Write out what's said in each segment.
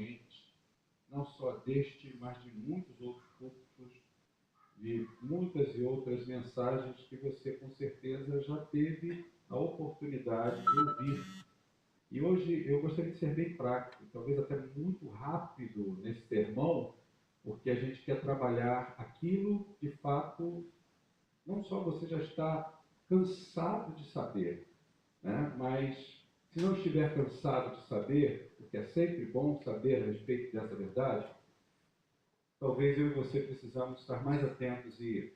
provavelmente, não só deste, mas de muitos outros cultos, de muitas e outras mensagens que você com certeza já teve a oportunidade de ouvir. E hoje eu gostaria de ser bem prático, talvez até muito rápido nesse sermão, porque a gente quer trabalhar aquilo, de fato, não só você já está cansado de saber, né? Mas se não estiver cansado de saber, porque é sempre bom saber a respeito dessa verdade, talvez eu e você precisamos estar mais atentos e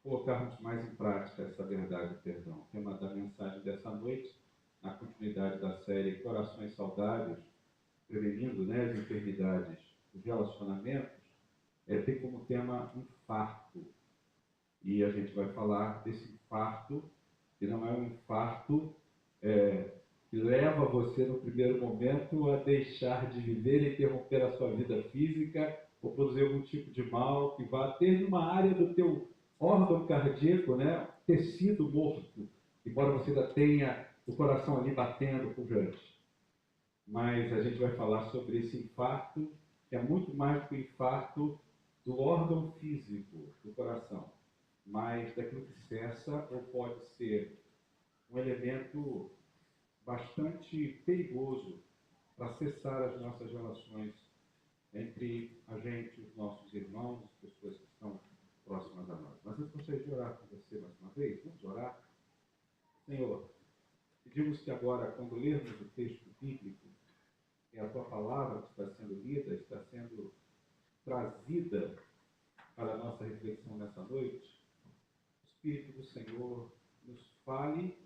colocarmos mais em prática essa verdade, perdão. O tema da mensagem dessa noite, na continuidade da série Corações Saudáveis, prevenindo, né, as enfermidades dos relacionamentos, tem como tema infarto. E a gente vai falar desse infarto, que não é um infarto que leva você no primeiro momento a deixar de viver e interromper a sua vida física ou produzir algum tipo de mal que vá ter numa área do teu órgão cardíaco, né, tecido morto, embora você ainda tenha o coração ali batendo pujante. Mas a gente vai falar sobre esse infarto, que é muito mais do que o infarto do órgão físico, do coração, mas daquilo que cessa ou pode ser um elemento bastante perigoso para cessar as nossas relações entre a gente, os nossos irmãos, as pessoas que estão próximas a nós. Mas eu gostaria de orar com você mais uma vez. Vamos orar? Senhor, pedimos que agora, quando lermos o texto bíblico, que a tua palavra que está sendo lida, está sendo trazida para a nossa reflexão nessa noite, o Espírito do Senhor nos fale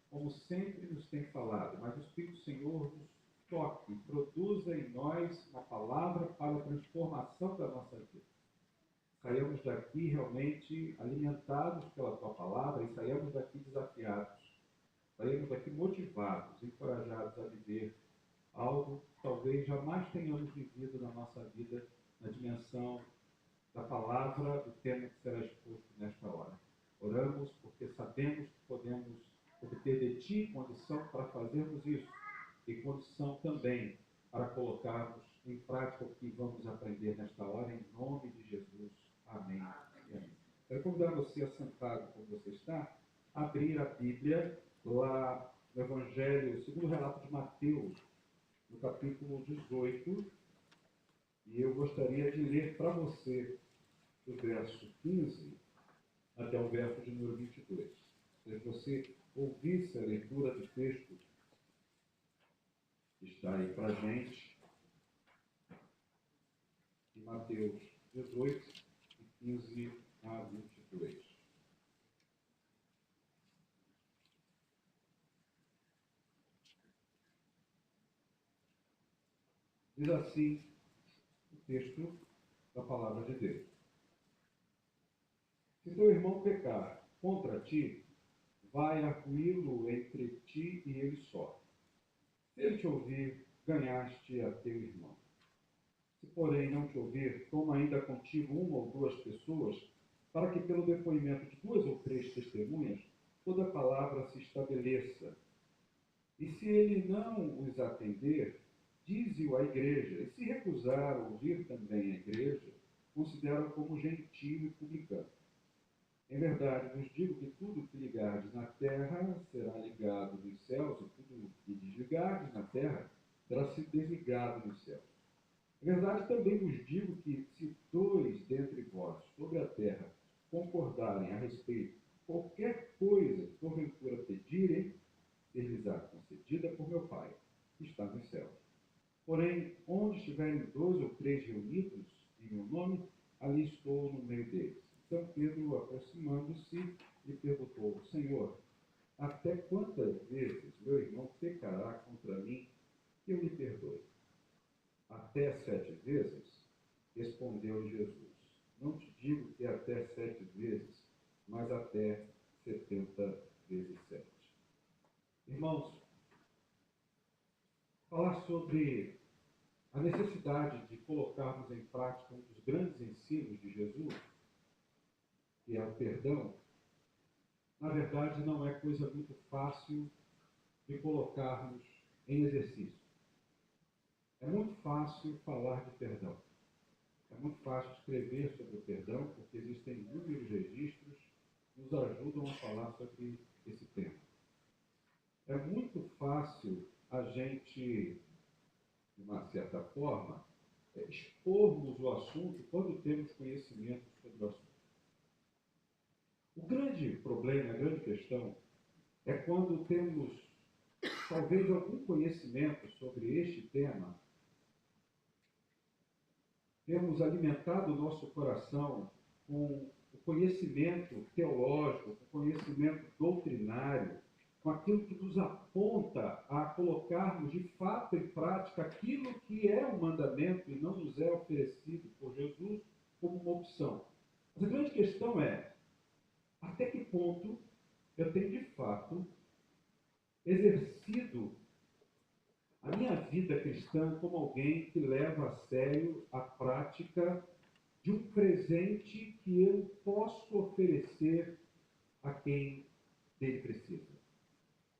como sempre nos tem falado, mas o Espírito do Senhor nos toque, produza em nós a palavra para a transformação da nossa vida. Saiamos daqui realmente alimentados pela tua palavra e saiamos daqui desafiados. Saiamos daqui motivados, encorajados a viver algo que talvez jamais tenhamos vivido na nossa vida, na dimensão da palavra, do tema que será exposto nesta hora. Oramos porque sabemos que podemos obter de ti condição para fazermos isso e condição também para colocarmos em prática o que vamos aprender nesta hora, em nome de Jesus. Amém. Amém. Quero convidar você, assentado como você está, a abrir a Bíblia lá no Evangelho, segundo o relato de Mateus, no capítulo 18, e eu gostaria de ler para você do verso 15 até o verso de número 22. Se você ouvisse a leitura do texto que está aí para a gente, em Mateus 18, de 15 a 22. Diz assim o texto da palavra de Deus. Se teu irmão pecar contra ti, vai arguí-lo entre ti e ele só. Se ele te ouvir, ganhaste a teu irmão. Se, porém, não te ouvir, toma ainda contigo uma ou duas pessoas, para que pelo depoimento de duas ou três testemunhas, toda palavra se estabeleça. E se ele não os atender, dize-o à igreja. E se recusar a ouvir também a igreja, considera-o como gentio e publicano. Em verdade, vos digo que tudo que ligardes na terra será ligado nos céus, e tudo que desligardes na terra será desligado nos céus. Em verdade, também vos digo que se dois dentre vós sobre a terra concordarem a respeito de qualquer coisa que porventura pedirem, ser-lhes-á concedida por meu Pai, que está nos céus. Porém, onde estiverem dois ou três reunidos em meu nome, ali estou no meio deles. Então Pedro, aproximando-se, lhe perguntou: Senhor, até quantas vezes meu irmão pecará contra mim que eu lhe perdoe? Até 7 vezes? Respondeu-lhe Jesus: Não te digo que até 7 vezes, mas até 70 vezes 7. Irmãos, falar sobre a necessidade de colocarmos em prática um dos grandes ensinos de Jesus, que é o perdão, na verdade não é coisa muito fácil de colocarmos em exercício. É muito fácil falar de perdão. É muito fácil escrever sobre o perdão, porque existem inúmeros registros que nos ajudam a falar sobre esse tema. É muito fácil a gente, de uma certa forma, expormos o assunto quando temos conhecimento sobre o assunto. O grande problema, a grande questão, é quando temos talvez algum conhecimento sobre este tema, temos alimentado o nosso coração com o conhecimento teológico, com o conhecimento doutrinário, com aquilo que nos aponta a colocarmos de fato em prática aquilo que é um mandamento e não nos é oferecido por Jesus como uma opção. Mas a grande questão é, até que ponto eu tenho de fato exercido a minha vida cristã como alguém que leva a sério a prática de um presente que eu posso oferecer a quem dele precisa.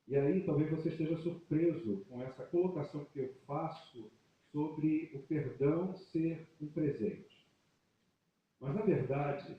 E aí talvez você esteja surpreso com essa colocação que eu faço sobre o perdão ser um presente. Mas na verdade,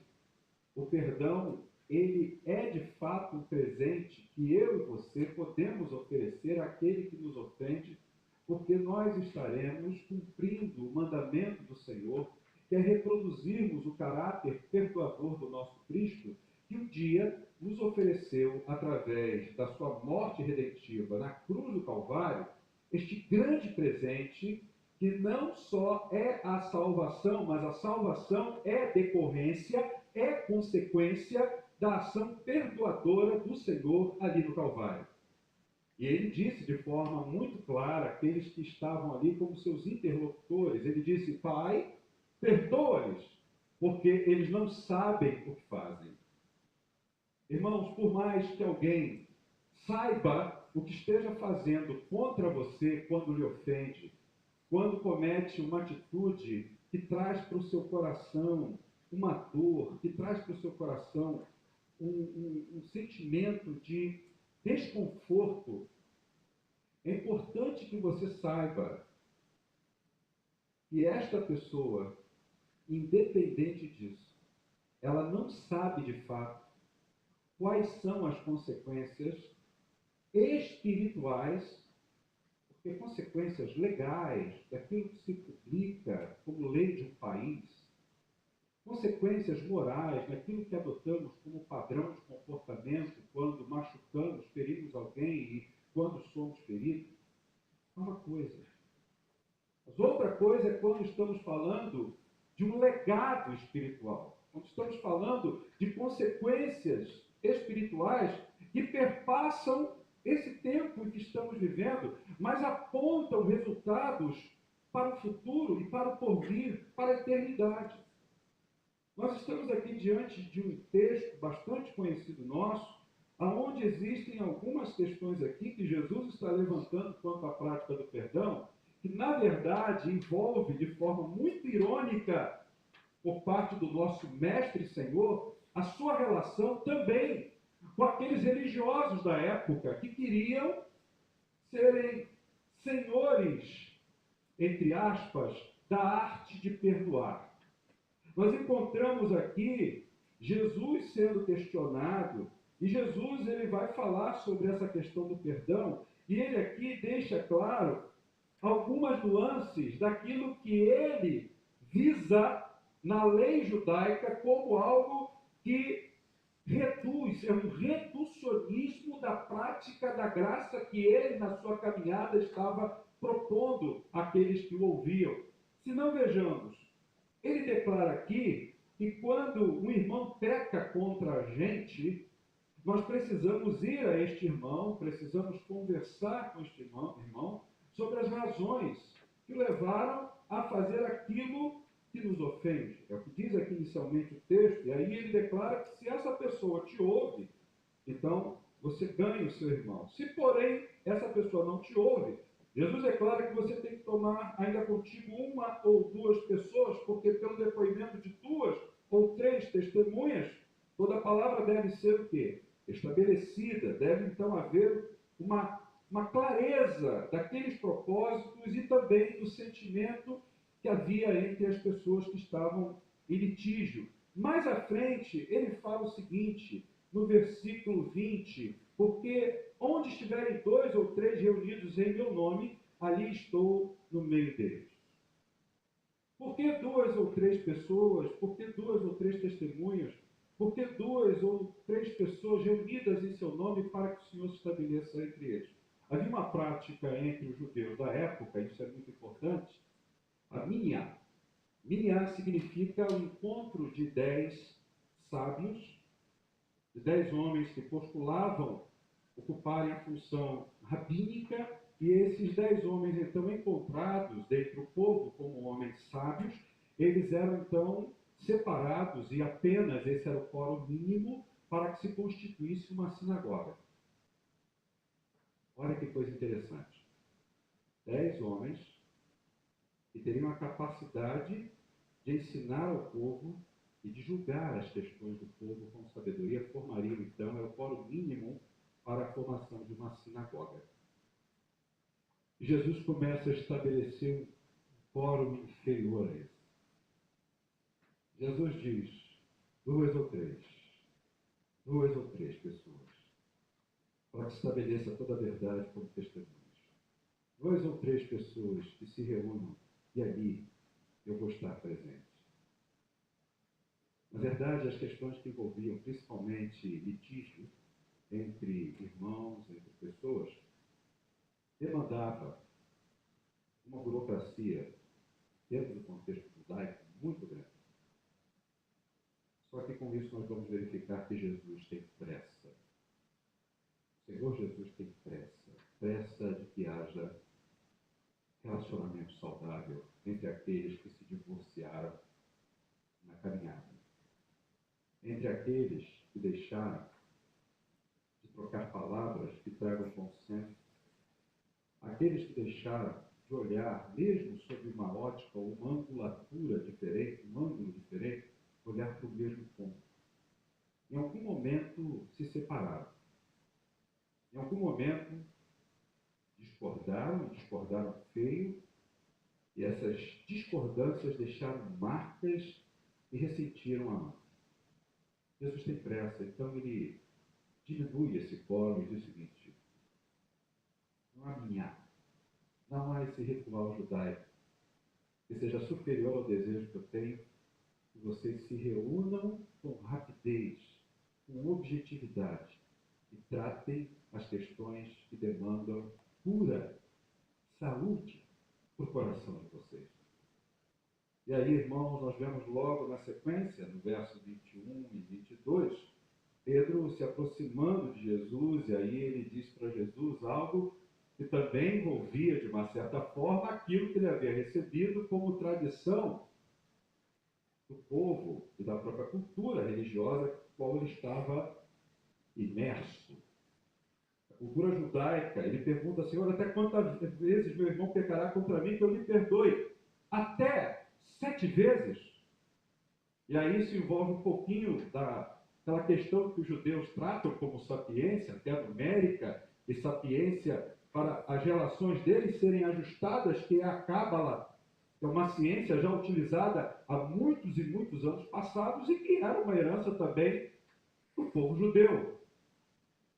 o perdão, ele é de fato um presente que eu e você podemos oferecer àquele que nos ofende, porque nós estaremos cumprindo o mandamento do Senhor, que é reproduzirmos o caráter perdoador do nosso Cristo, que um dia nos ofereceu, através da sua morte redentiva na cruz do Calvário, este grande presente que não só é a salvação, mas a salvação é decorrência, é consequência da ação perdoadora do Senhor ali no Calvário. E ele disse de forma muito clara àqueles que estavam ali como seus interlocutores, ele disse: Pai, perdoa-lhes, porque eles não sabem o que fazem. Irmãos, por mais que alguém saiba o que esteja fazendo contra você quando lhe ofende, quando comete uma atitude que traz para o seu coração uma dor, que traz para o seu coração um sentimento de desconforto, é importante que você saiba que esta pessoa, independente disso, ela não sabe de fato quais são as consequências espirituais, porque consequências legais daquilo que se publica como lei de um país, consequências morais daquilo que adotamos como padrão de comportamento quando machucamos, ferimos alguém e quando somos feridos, é uma coisa. Mas outra coisa é quando estamos falando de um legado espiritual, quando estamos falando de consequências espirituais que perpassam esse tempo em que estamos vivendo, mas apontam resultados para o futuro e para o porvir, para a eternidade. Nós estamos aqui diante de um texto bastante conhecido nosso, onde existem algumas questões aqui que Jesus está levantando quanto à prática do perdão, que na verdade envolve de forma muito irônica, por parte do nosso Mestre e Senhor, a sua relação também com aqueles religiosos da época que queriam serem senhores, entre aspas, da arte de perdoar. Nós encontramos aqui Jesus sendo questionado, e Jesus ele vai falar sobre essa questão do perdão, e ele aqui deixa claro algumas nuances daquilo que ele visa na lei judaica como algo que reduz, é um reducionismo da prática da graça que ele, na sua caminhada, estava propondo àqueles que o ouviam. Se não vejamos, ele declara aqui que quando um irmão peca contra a gente, nós precisamos ir a este irmão, precisamos conversar com este irmão sobre as razões que levaram a fazer aquilo que nos ofende. É o que diz aqui inicialmente o texto, e aí ele declara que se essa pessoa te ouve, então você ganha o seu irmão. Se, porém, essa pessoa não te ouve, Jesus declara que você tem que tomar ainda contigo uma ou duas pessoas, porque pelo depoimento de duas ou três testemunhas, toda a palavra deve ser o quê? Estabelecida. Deve então haver uma clareza daqueles propósitos e também do sentimento que havia entre as pessoas que estavam em litígio. Mais à frente, ele fala o seguinte, no versículo 20, porque onde estiverem 2 ou 3 reunidos em meu nome, ali estou no meio deles. Por que 2 ou 3 pessoas? Por que 2 ou 3 testemunhas? Por que 2 ou 3 pessoas reunidas em seu nome para que o Senhor se estabeleça entre eles? Havia uma prática entre os judeus da época, isso é muito importante, a minhá. Minhá significa o encontro de 10 sábios, de 10 homens que postulavam ocuparem a função rabínica, e esses 10 homens, então, encontrados dentre o povo como homens sábios, eles eram, então, separados, e apenas esse era o quórum mínimo para que se constituísse uma sinagoga. Olha que coisa interessante. 10 homens que teriam a capacidade de ensinar ao povo e de julgar as questões do povo com sabedoria, formariam, então, é o quórum mínimo para a formação de uma sinagoga. E Jesus começa a estabelecer um quórum inferior a esse. Jesus diz, 2 ou 3 pessoas, para que estabeleça toda a verdade como testemunhas. 2 ou 3 pessoas que se reúnam, e ali eu vou estar presente. Na verdade, as questões que envolviam principalmente litígio entre irmãos, entre pessoas, demandava uma burocracia dentro do contexto judaico muito grande. Só que com isso nós vamos verificar que Jesus tem pressa. O Senhor Jesus tem pressa. Pressa de que haja relacionamento saudável entre aqueles que se divorciaram na caminhada. Entre aqueles que deixaram de trocar palavras que tragam consenso. Aqueles que deixaram de olhar, mesmo sob uma ótica ou uma angulatura diferente, um ângulo diferente, olhar para o mesmo ponto. Em algum momento se separaram. Em algum momento discordaram feio, e essas discordâncias deixaram marcas e ressentiram a mão. Jesus tem pressa, então ele diminui esse quórum e diz o seguinte, não há minhá, não há esse ritual judaico que seja superior ao desejo que eu tenho, que vocês se reúnam com rapidez, com objetividade e tratem as questões que demandam cura, saúde para o coração de vocês. E aí, irmãos, nós vemos logo na sequência, no verso 21 e 22, Pedro se aproximando de Jesus, e aí ele diz para Jesus algo que também envolvia, de uma certa forma, aquilo que ele havia recebido como tradição do povo e da própria cultura religiosa com a qual ele estava imerso. A cultura judaica, ele pergunta, Senhor, até quantas vezes meu irmão pecará contra mim que eu lhe perdoe? Até 7 vezes? E aí isso envolve um pouquinho daquela questão que os judeus tratam como sapiência, até numérica, e sapiência para as relações deles serem ajustadas, que é a Cábala, que é uma ciência já utilizada há muitos e muitos anos passados e que era uma herança também do povo judeu,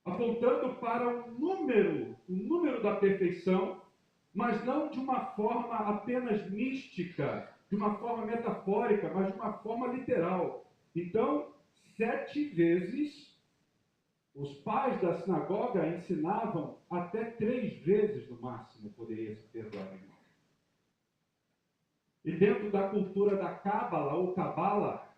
apontando para um número da perfeição, mas não de uma forma apenas mística, de uma forma metafórica, mas de uma forma literal. Então, 7 vezes, os pais da sinagoga ensinavam até 3 vezes no máximo poderia se perdoar o irmão. E dentro da cultura da Cábala ou Cabala,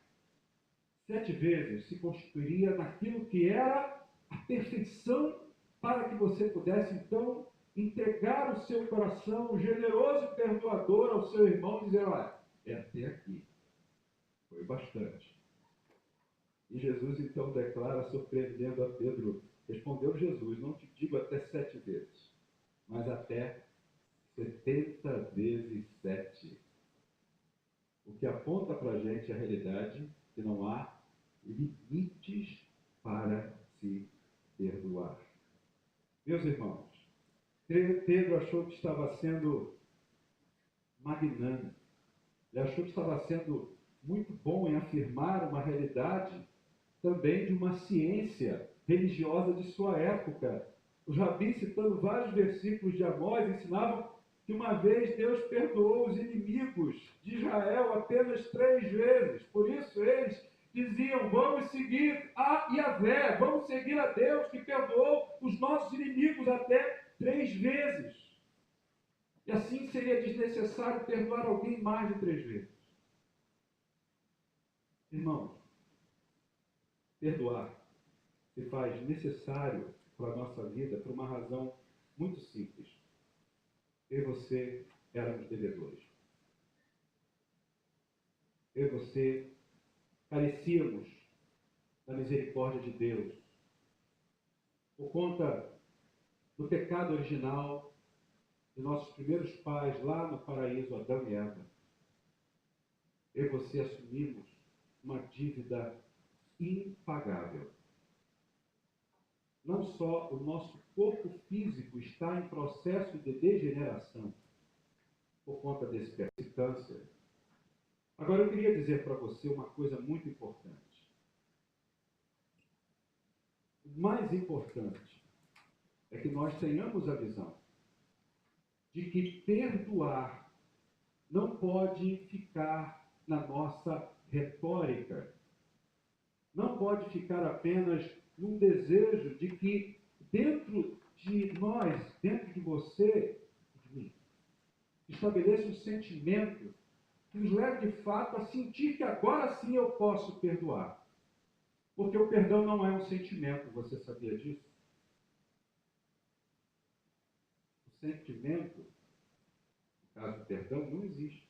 7 vezes se constituiria naquilo que era a perfeição para que você pudesse, então, entregar o seu coração generoso e perdoador ao seu irmão e dizer, olha, é até aqui. Foi bastante. E Jesus, então, declara, surpreendendo a Pedro, respondeu Jesus, não te digo até 7 vezes, mas até 70 vezes 7. O que aponta para a gente a realidade que não há limites para se perdoar. Meus irmãos, Pedro achou que estava sendo magnânimo. Ele achou que estava sendo muito bom em afirmar uma realidade também de uma ciência religiosa de sua época. Os rabis, citando vários versículos de Amós, ensinavam que uma vez Deus perdoou os inimigos de Israel apenas 3 vezes. Por isso eles diziam: vamos seguir a Yahvé, vamos seguir a Deus que perdoou os nossos inimigos até 3 vezes. E assim seria desnecessário perdoar alguém mais de 3 vezes. Irmãos, perdoar se faz necessário para a nossa vida por uma razão muito simples. Eu e você éramos devedores. Eu e você carecíamos da misericórdia de Deus por conta do pecado original de nossos primeiros pais lá no paraíso, Adão e Eva. Eu e você assumimos uma dívida impagável. Não só o nosso corpo físico está em processo de degeneração por conta desse câncer. Agora eu queria dizer para você uma coisa muito importante. O mais importante é que nós tenhamos a visão de que perdoar não pode ficar na nossa retórica. Não pode ficar apenas num desejo de que dentro de nós, dentro de você, de mim, estabeleça um sentimento que nos leve de fato a sentir que agora sim eu posso perdoar. Porque o perdão não é um sentimento, você sabia disso? O sentimento, no caso do perdão, não existe.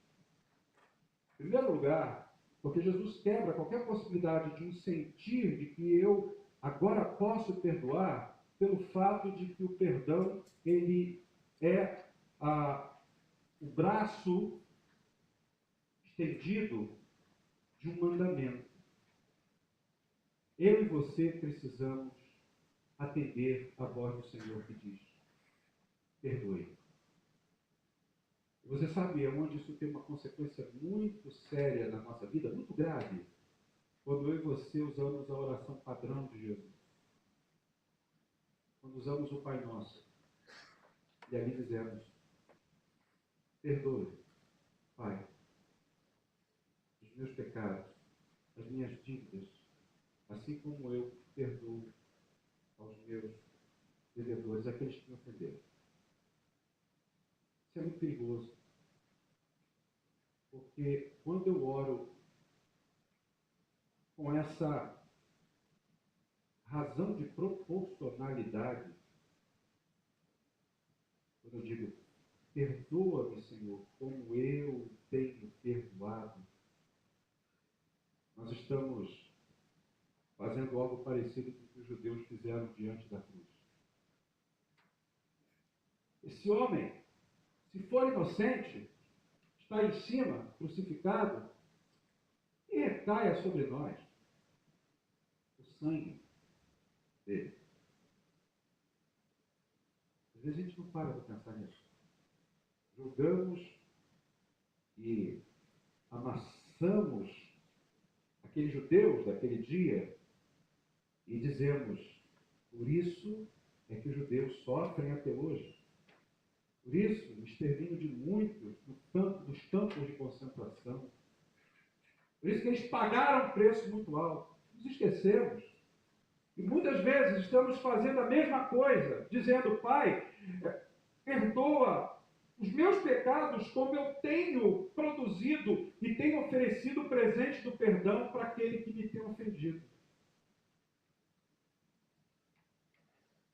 Em primeiro lugar, porque Jesus quebra qualquer possibilidade de um sentir de que eu agora posso perdoar pelo fato de que o perdão, ele é o braço estendido de um mandamento. Eu e você precisamos atender a voz do Senhor que diz: perdoe. Você sabe onde isso tem uma consequência muito séria na nossa vida, muito grave? Quando eu e você usamos a oração padrão de Jesus. Quando usamos o Pai Nosso. E ali dizemos: perdoe, Pai, os meus pecados, as minhas dívidas, assim como eu perdoo aos meus devedores, aqueles que me ofenderam. Isso é muito perigoso. Porque quando eu oro com essa razão de proporcionalidade, quando eu digo: perdoa-me, Senhor, como eu tenho perdoado, nós estamos fazendo algo parecido com o que os judeus fizeram diante da cruz. Esse homem, se for inocente, está em cima, crucificado, e recaia sobre nós o sangue dele. Às vezes a gente não para de pensar nisso. Julgamos e amassamos aqueles judeus daquele dia e dizemos: por isso é que os judeus sofrem até hoje. Por isso, o extermínio de muitos dos campos de concentração. Por isso que eles pagaram um preço muito alto. Nos esquecemos. E muitas vezes estamos fazendo a mesma coisa, dizendo: Pai, perdoa os meus pecados como eu tenho produzido e tenho oferecido o presente do perdão para aquele que me tem ofendido.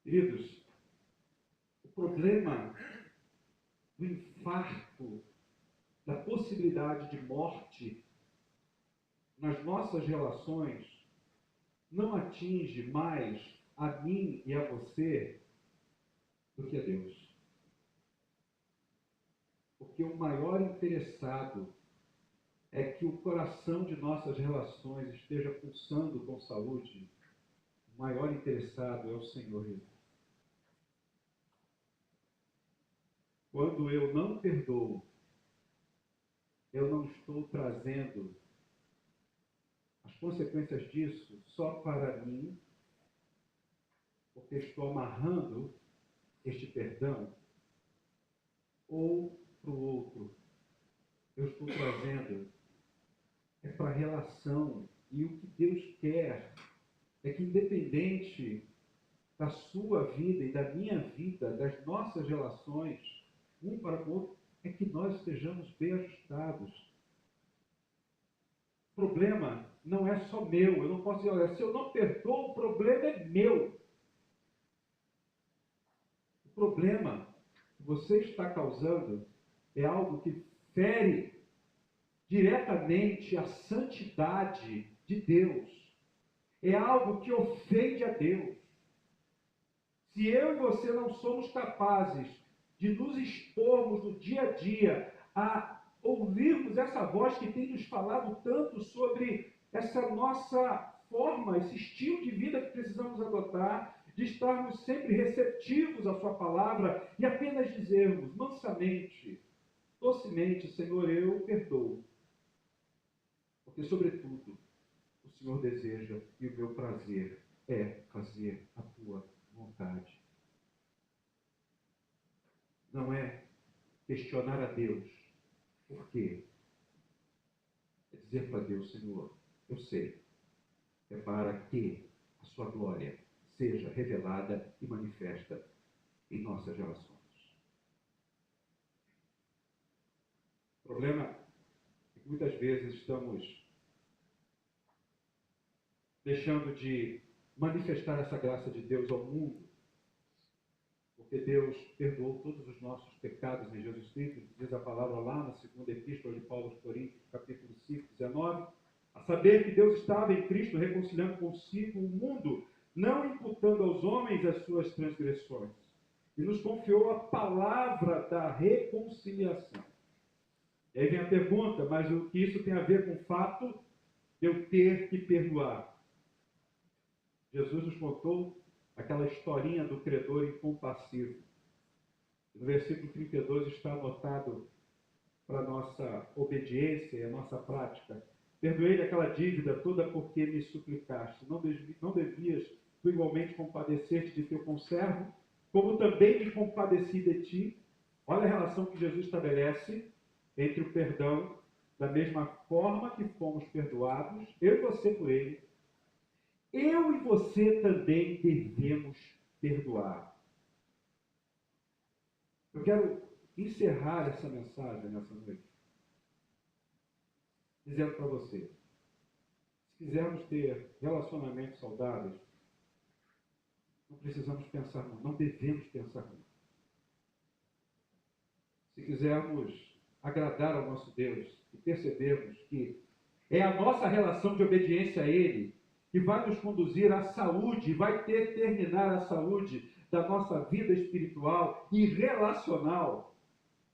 Queridos, o problema do infarto, da possibilidade de morte nas nossas relações não atinge mais a mim e a você do que a Deus. Porque o maior interessado é que o coração de nossas relações esteja pulsando com saúde. O maior interessado é o Senhor Jesus. Quando eu não perdoo, eu não estou trazendo as consequências disso só para mim, porque estou amarrando este perdão, ou para o outro. Eu estou trazendo para a relação. E o que Deus quer é que, independente da sua vida e da minha vida, das nossas relações, um para o outro, é que nós estejamos bem ajustados. O problema não é só meu. Eu não posso dizer, olha, se eu não perdoo, o problema é meu. O problema que você está causando é algo que fere diretamente a santidade de Deus. É algo que ofende a Deus. Se eu e você não somos capazes de nos expormos no dia a dia a ouvirmos essa voz que tem nos falado tanto sobre essa nossa forma, esse estilo de vida que precisamos adotar, de estarmos sempre receptivos à sua palavra e apenas dizermos mansamente, docemente, Senhor, eu perdoo. Porque, sobretudo, o Senhor deseja e o meu prazer é fazer a tua vontade. Não é questionar a Deus. Por quê? É dizer para Deus, Senhor, eu sei, é para que a sua glória seja revelada e manifesta em nossas relações. O problema é que muitas vezes estamos deixando de manifestar essa graça de Deus ao mundo, porque Deus perdoou todos os nossos pecados em Jesus Cristo, diz a palavra lá na segunda epístola de Paulo aos Coríntios, capítulo 5, 19, a saber que Deus estava em Cristo reconciliando consigo o mundo, não imputando aos homens as suas transgressões, e nos confiou a palavra da reconciliação. E aí vem a pergunta, mas o que isso tem a ver com o fato de eu ter que perdoar? Jesus nos contou aquela historinha do credor incompassivo. No versículo 32 está anotado para a nossa obediência e a nossa prática. Perdoei-lhe aquela dívida toda porque me suplicaste. Não devias tu igualmente compadecer-te de teu conservo, como também me compadeci de ti. Olha a relação que Jesus estabelece entre o perdão, da mesma forma que fomos perdoados, eu e você por ele. Eu e você também devemos perdoar. Eu quero encerrar essa mensagem nessa noite, dizendo para você, se quisermos ter relacionamentos saudáveis, não precisamos pensar muito, não devemos pensar muito. Se quisermos agradar ao nosso Deus e percebermos que é a nossa relação de obediência a Ele que vai nos conduzir à saúde, vai determinar a saúde da nossa vida espiritual e relacional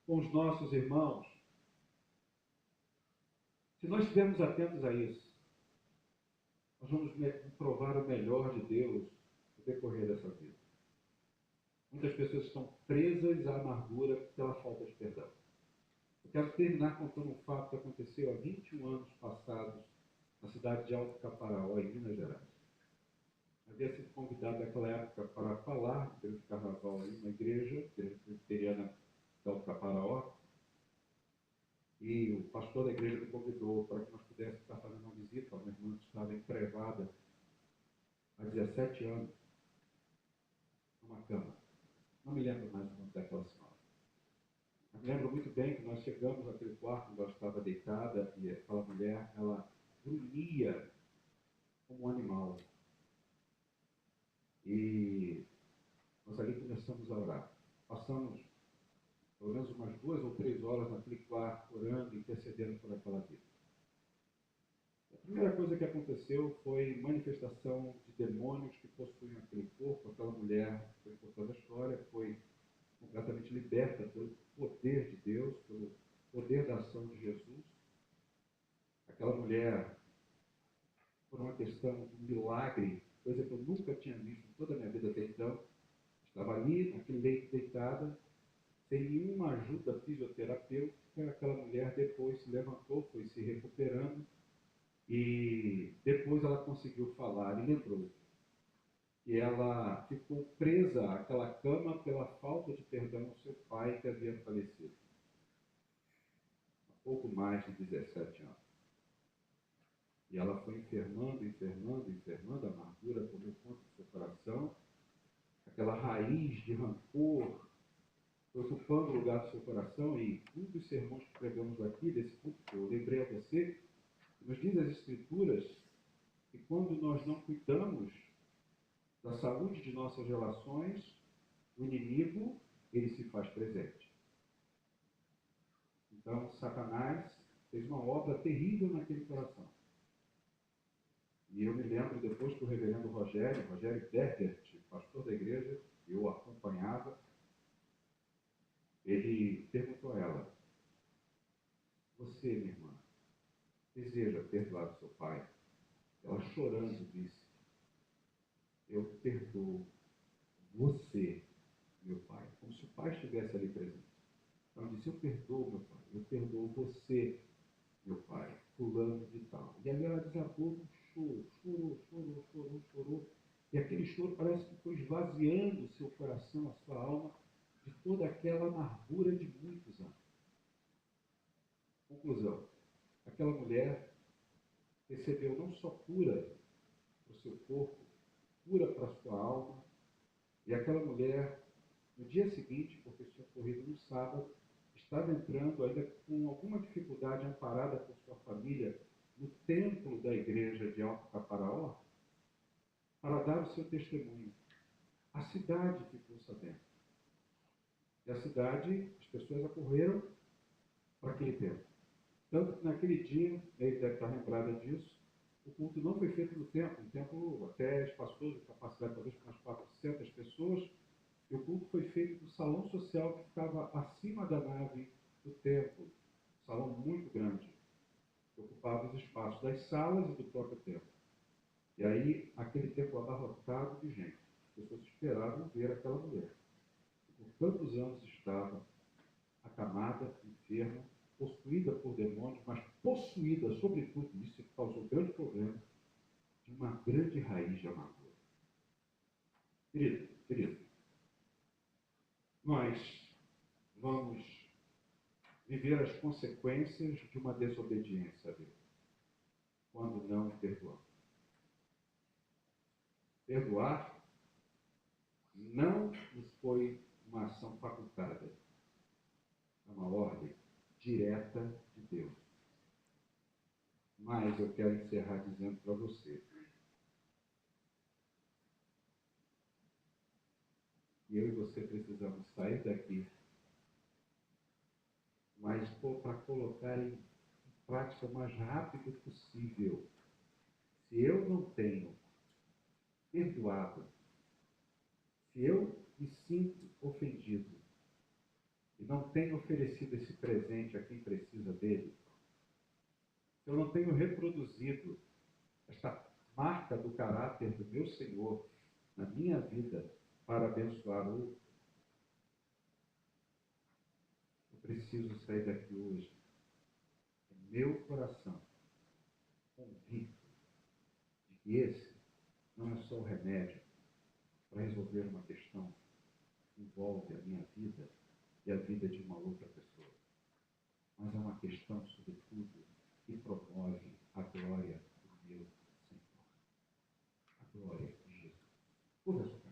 com os nossos irmãos. Se nós estivermos atentos a isso, nós vamos provar o melhor de Deus no decorrer dessa vida. Muitas pessoas estão presas à amargura pela falta de perdão. Eu quero terminar contando um fato que aconteceu há 21 anos passados na cidade de Alto Caparaó, em Minas Gerais. Havia sido convidado naquela época para falar durante o carnaval em uma igreja presbiteriana de Alto Caparaó, e o pastor da igreja me convidou para que nós pudéssemos estar fazendo uma visita a uma irmã que estava emprevada há 17 anos, numa cama. Não me lembro mais o nome daquela senhora. Eu me lembro muito bem que nós chegamos naquele quarto onde ela estava deitada e aquela mulher, ela grunhia como um animal. E nós ali começamos a orar. Passamos pelo menos umas 2 ou 3 horas naquele quarto, orando e intercedendo por aquela vida. A primeira coisa que aconteceu foi manifestação de demônios que possuíam aquele corpo. Aquela mulher, foi contando a história, foi completamente liberta pelo poder de Deus, pelo poder da ação de Jesus. Aquela mulher, por uma questão de um milagre, coisa que eu nunca tinha visto em toda a minha vida até então, estava ali, naquele leito deitada, sem nenhuma ajuda fisioterapêutica, aquela mulher depois se levantou, foi se recuperando e depois ela conseguiu falar e lembrou que ela ficou presa àquela cama pela falta de perdão ao seu pai que havia falecido há pouco mais de 17 anos. E ela foi enfermando, a amargura tomou conta do seu coração, aquela raiz de rancor foi ocupando o lugar do seu coração, e um dos sermões que pregamos aqui, desse ponto que eu lembrei a você, nos diz as Escrituras que quando nós não cuidamos da saúde de nossas relações, o inimigo, ele se faz presente. Então, Satanás fez uma obra terrível naquele coração. E eu me lembro depois que o reverendo Rogério Bergert, pastor da igreja, eu o acompanhava, ele perguntou a ela: você, minha irmã, deseja perdoar o seu pai? Ela chorando disse: eu perdoo você, meu pai. Como se o pai estivesse ali presente. Então ela disse: eu perdoo, meu pai. Eu perdoo você, meu pai. Fulano de tal. E ali ela desabou num chorou. E aquele choro parece que foi esvaziando o seu coração, a sua alma, de toda aquela amargura de muitos anos. Conclusão: aquela mulher recebeu não só cura para o seu corpo, cura para a sua alma, e aquela mulher, no dia seguinte, porque isso tinha ocorrido no sábado, estava entrando ainda com alguma dificuldade, amparada por sua família, no templo da igreja de Alto Caparaó, para dar o seu testemunho. A cidade ficou sabendo. E a cidade, as pessoas acorreram para aquele templo. Tanto que naquele dia, ele deve estar lembrada disso, o culto não foi feito no templo, um templo até espaçoso, capacidade talvez para umas 400 pessoas, e o culto foi feito no salão social que ficava acima da nave do templo, um salão muito grande, que ocupava os espaços das salas e do próprio templo. E aí, aquele templo abarrotado de gente, as pessoas esperavam ver aquela mulher, que por tantos anos estava acamada, enferma, possuída por demônios, mas possuída, sobretudo, isso que causou grande problema, de uma grande raiz de amargura. Querido, nós vamos viver as consequências de uma desobediência a Deus, quando não perdoamos. Perdoar não nos foi uma ação facultada, é uma ordem direta de Deus. Mas eu quero encerrar dizendo para você que eu e você precisamos sair daqui, mas para colocar em prática o mais rápido possível. Se eu não tenho perdoado, se eu me sinto ofendido e não tenho oferecido esse presente a quem precisa dele, se eu não tenho reproduzido esta marca do caráter do meu Senhor na minha vida para abençoar o outro, eu preciso sair daqui hoje com meu coração convicto de que esse não é só o remédio para resolver uma questão que envolve a minha vida e a vida de uma outra pessoa, mas é uma questão, sobretudo, que promove a glória do meu Senhor, a glória de Jesus. Curva a sua